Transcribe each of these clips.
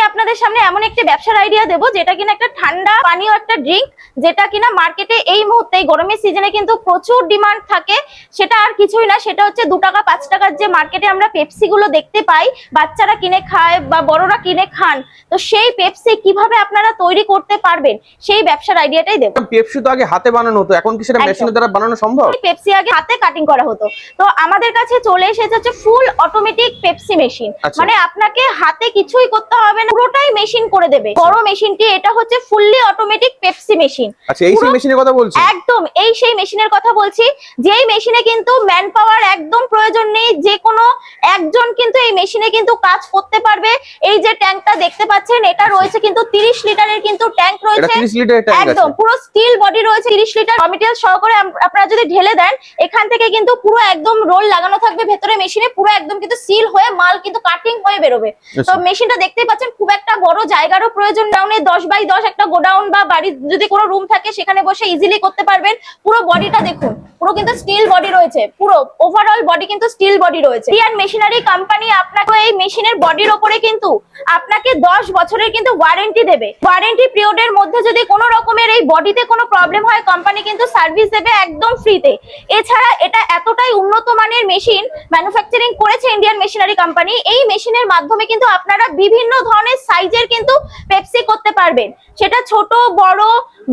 আপনাদের সামনে এমন একটি ব্যবসার আইডিয়া দেবো যেটা কিনা একটা ঠান্ডা পানীয় একটা ড্রিঙ্ক, যেটা কিনা মার্কেটে এই মুহূর্তে গরমের সিজনে কিন্তু প্রচুর ডিমান্ড থাকে। সেটা আর কিছুই না, সেটা হচ্ছে 2 টাকা 5 টাকার যে মার্কেটে আমরা পেপসি গুলো দেখতে পাই, বাচ্চারা কিনে খায় বা বড়রা কিনে খান। তো সেই পেপসি কিভাবে আপনারা তৈরি করতে পারবেন সেই ব্যবসার আইডিয়াটাই দেবো। পেপসি তো আগে হাতে বানানো হতো, এখন কি সেটা মেশিনের দ্বারা বানানো সম্ভব? পেপসি আগে হাতে কাটিং করা হতো, তো আমাদের কাছে চলে এসেছে হচ্ছে ফুল অটোমেটিক পেপসি মেশিন। মানে আপনাকে হাতে কিছুই করতে হবে না, পুরোটাই মেশিন করে দেবে। বড় মেশিনটি এটা হচ্ছে ফুললি অটোমেটিক পেপসি মেশিন। আচ্ছা, এই সেই মেশিনের কথা বলছি? একদম এই সেই মেশিনের কথা বলছি, যেই মেশিনে কিন্তু ম্যান পাওয়ার একদম প্রয়োজন নেই, যে কোনো একজন কিন্তু এই মেশিনে কিন্তু কাজ করতে পারবে। এই যে ট্যাঙ্কটা দেখতে পাচ্ছেন, এটা রয়েছে কিন্তু 30 লিটারের কিন্তু ট্যাঙ্ক রয়েছে। 30 লিটারের ট্যাঙ্ক আছে, একদম পুরো স্টিল বডি রয়েছে। 30 লিটার র মেটেরিয়াল সহকারে আপনারা যদি ঢেলে দেন, এখান থেকে কিন্তু পুরো একদম রোল লাগানো থাকবে ভেতরে মেশিনে, পুরো একদম কিন্তু সিল হয়ে মাল কিন্তু কাটিং হয়ে বেরোবে। তো মেশিনটা দেখতেই পাচ্ছেন, খুব একটা বড় জায়গারও প্রয়োজন ডাউনে 10 বাই 10 একটা গোডাউন বা বাড়ির যদি কোনো রুম থাকে সেখানে বসে ইজিলি করতে পারবেন। পুরো বডিটা দেখুন, পুরো কিন্তু স্টিল বডি রয়েছে, পুরো ওভারঅল বডি কিন্তু স্টিল বডি রয়েছে। ইন্ডিয়ান মেশিনারি কোম্পানি আপনাকে এই মেশিনের বডির উপরে কিন্তু আপনাকে 10 বছরের কিন্তু ওয়ারেন্টি দেবে। ওয়ারেন্টি পিরিয়ডের মধ্যে যদি কোনো রকমের এই বডিতে কোনো প্রবলেম হয়, কোম্পানি কিন্তু সার্ভিস দেবে একদম ফ্রিতে। এছাড়া এটা এতটাই উন্নত মানের মেশিন ম্যানুফ্যাকচারিং করেছে ইন্ডিয়ান মেশিনারি কোম্পানি। এই মেশিনের মাধ্যমে কিন্তু আপনারা বিভিন্ন ধরনের সাইজের কিন্তু পেপসি করতে পারবেন, সেটা ছোট বড়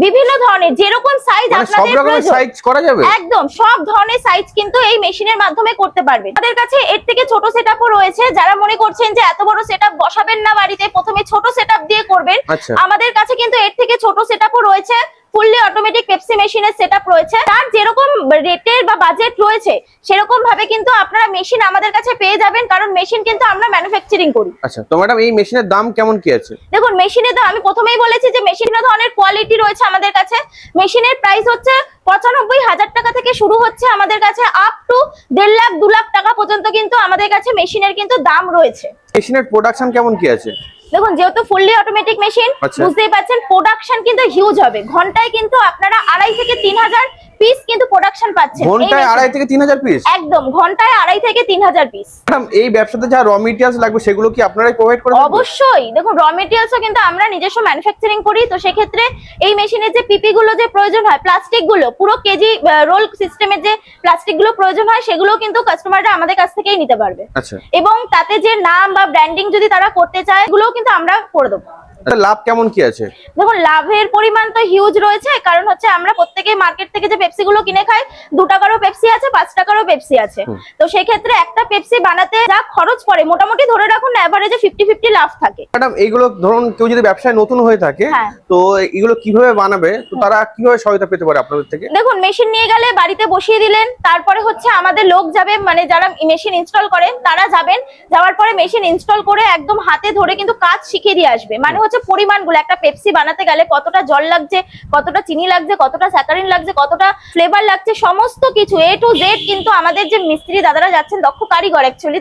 বিভিন্ন ধরনের যেরকম সাইজ আপনাদের প্রয়োজন সাইজ করা যাবে। একদম সব ধরনের সাইজ কিন্তু এই মেশিনের মাধ্যমে করতে পারবেন। আমাদের কাছে এর থেকে ছোট সেটআপও রয়েছে। যারা মনে করছেন যে এত বড় সেটআপ বসাবেন না বাড়িতে, প্রথমে ছোট সেটআপ দিয়ে করবেন, আমাদের কাছে কিন্তু এর থেকে ছোট সেটআপও রয়েছে। ফুললি অটোমেটিক পেপসি মেশিনের সেটআপ রয়েছে। তার যেরকম রেটের বা বাজেট রয়েছে সেরকম ভাবে কিন্তু আপনারা মেশিন আমাদের কাছে পেয়ে যাবেন, কারণ মেশিন কিন্তু আমরা ম্যানুফ্যাকচারিং করি। আচ্ছা, তো ম্যাডাম এই মেশিনের দাম কেমন কি আছে? দেখুন, মেশিনের দাম আমি প্রথমেই বলেছি যে মেশিনের ধরনের কোয়ালিটি রয়েছে আমাদের কাছে। মেশিনের প্রাইস হচ্ছে 95,000 টাকা থেকে শুরু হচ্ছে আমাদের কাছে, আপ টু 1.5 লাখ 2 লাখ টাকা পর্যন্ত কিন্তু আমাদের কাছে মেশিনের কিন্তু দাম রয়েছে। মেশিনের প্রোডাকশন কেমন কি আছে? দেখুন, যেহেতু ফুললি অটোমেটিক মেশিন, বুঝতেই পাচ্ছেন প্রোডাকশন কিন্তু হিউজ হবে। ঘন্টায় কিন্তু আপনারা 2.5 থেকে 3,000 পিস কিন্তু প্রোডাকশন পাচ্ছেন। ঘন্টায় 2.5 থেকে 3,000 পিস? একদম ঘন্টায় 2.5 থেকে 3,000 পিস। ম্যাডাম, এই ব্যবসাতে যা র মেটেরিয়ালস লাগবে সেগুলো কি আপনারাই প্রোভাইড করেন? অবশ্যই। দেখুন, র মেটেরিয়ালসও কিন্তু আমরা নিজস্ব ম্যানুফ্যাকচারিং করি। তো সেক্ষেত্রে এই মেশিনের যে পিপি গুলো যে প্রয়োজন হয়, প্লাস্টিক গুলো পুরো কেজি রোল সিস্টেমের যে প্লাস্টিক গুলো প্রয়োজন হয়, সেগুলো কিন্তু কাস্টমাররা আমাদের কাছ থেকেই নিতে পারবে। আচ্ছা, এবং তাতে যে নাম বা ব্র্যান্ডিং যদি তারা করতে চায়, এগুলোও কিন্তু আমরা করে দেবো। লাভ কেমন কি আছে? দেখুন, লাভের পরিমাণ তো হিউজ রয়েছে, কারণ হচ্ছে আমরা প্রত্যেকেই মার্কেট থেকে যে পেপসি গুলো কিনে খাই, 2 টাকারও পেপসি আছে, 5 টাকারও পেপসি আছে। তো সেই ক্ষেত্রে একটা পেপসি বানাতে যা খরচ পড়ে, মোটামুটি ধরে রাখুন এভারেজে 50-50 লাভ থাকে। ম্যাডাম, এইগুলো ধরুন কেউ যদি ব্যবসায় নতুন হয়ে থাকে, তো এগুলো কিভাবে বানাবে, তো তারা কিভাবে সহায়তা পেতে পারে আপনাদের থেকে? দেখুন, মেশিন নিয়ে গেলে বাড়িতে বসিয়ে দিলেন, তারপরে হচ্ছে আমাদের লোক যাবে, মানে যারা মেশিন ইনস্টল করেন তারা যাবেন, যাওয়ার পরে মেশিন ইনস্টল করে একদম হাতে ধরে কিন্তু কাজ শিখিয়ে দিয়ে আসবে। মানে হচ্ছে পরিমাণগুলো, একটা পেপসি বানাতে গেলে কতটা জল লাগছে, কতটা চিনি লাগছে, কতটা স্যাকারিন লাগছে, কতটা ফ্লেভার লাগছে, সমস্ত কিছু A to Z কিন্তু আমাদের যে মিস্ত্রি দাদারা যাচ্ছেন, দক্ষ কারিগর অ্যাকচুয়ালি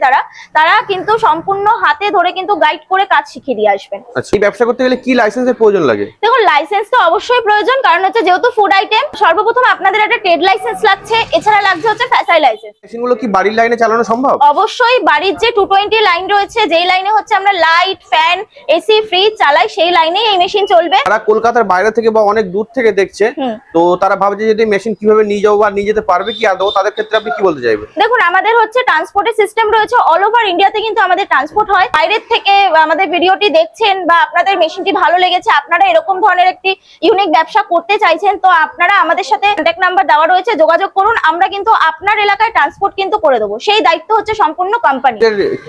তারা কিন্তু সম্পূর্ণ হাতে ধরে কিন্তু গাইড করে কাজ শিখিয়ে দিয়ে আসবেন। আচ্ছা, এই ব্যবসা করতে গেলে কি লাইসেন্সের প্রয়োজন লাগে? দেখুন, লাইসেন্স তো অবশ্যই প্রয়োজন, কারণ হচ্ছে যেহেতু ফুড আইটেম, সর্বপ্রথম আপনাদের একটা ট্রেড লাইসেন্স লাগছে, এছাড়া লাগছে হচ্ছে ফ্যাসাই লাইসেন্স। মেশিনগুলো কি বাড়ির লাইনে চালানো সম্ভব? অবশ্যই। বাড়ির যে 220 লাইন রয়েছে, যেই লাইনে হচ্ছে আমরা লাইট, ফ্যান, এসি, ফ্রিজ চালাই, সেই লাইনেই এই মেশিন চলবে। তারা কলকাতার বাইরে থেকে বা অনেক দূর থেকে দেখছে, তো তারা ভাবছে যদি মেশিন কিভাবে নিয়ে যাবো বা নিয়ে যেতে পারবে কি আদৌ, তাদের ক্ষেত্রে আপনি কি বলতে চাইবেন? দেখুন, আমাদের হচ্ছে ট্রান্সপোর্টের সিস্টেম রয়েছে, অল ওভার ইন্ডিয়াতে কিন্তু আমাদের ট্রান্সপোর্ট হয়। বাইরের থেকে আমাদের ভিডিওটি দেখছেন বা আপনাদের মেশিনটি ভালো লেগেছে, আপনারা এরকম ধরনের একটি ইউনিক ব্যবসা করতে চাইছেন, তো আপনারা আমাদের সাথে কন্ট্যাক্ট নাম্বার দেওয়া রয়েছে, যোগাযোগ করুন। আমরা কিন্তু আপনার এলাকায় ট্রান্সপোর্ট কিন্তু করে দেবো, সেই দায়িত্ব হচ্ছে সম্পূর্ণ কোম্পানি।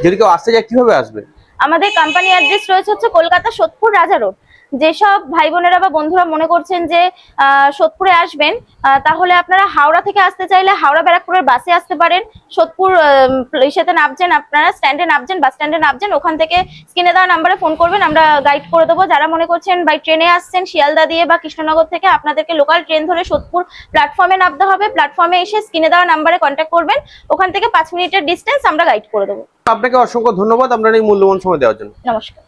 যদি কেউ আসতে চায় কিভাবে আসবে? আমাদের কোম্পানি অ্যাড্রেস রয়েছে হচ্ছে কলকাতা সোদপুর রাজা রোড। যেসব ভাই বোনেরা বা বন্ধুরা মনে করছেন যে সোদপুরে আসবেন, তাহলে আপনারা হাওড়া থেকে আসতে চাইলে হাওড়া ব্যারাকপুরের বাসে আসতে পারেন। সোদপুর ইসেতে নামছেন, আপনারা স্ট্যান্ডে নামছেন, বাস স্ট্যান্ডে নামছেন, ওখান থেকে স্ক্রিনে দেওয়া নাম্বারে ফোন করবেন, আমরা গাইড করে দেবো। যারা মনে করছেন বাই ট্রেনে আসছেন শিয়ালদা দিয়ে বা কৃষ্ণনগর থেকে, আপনাদেরকে লোকাল ট্রেন ধরে সোদপুর প্ল্যাটফর্মে নামতে হবে। প্ল্যাটফর্মে এসে স্ক্রিনে দেওয়া নাম্বারে কন্ট্যাক্ট করবেন, ওখান থেকে 5 মিনিটের ডিস্টেন্স আমরা গাইড করে দেবো। আপনাকে অসংখ্য ধন্যবাদ আপনার এই মূল্যবান সময় দেওয়ার জন্য। নমস্কার।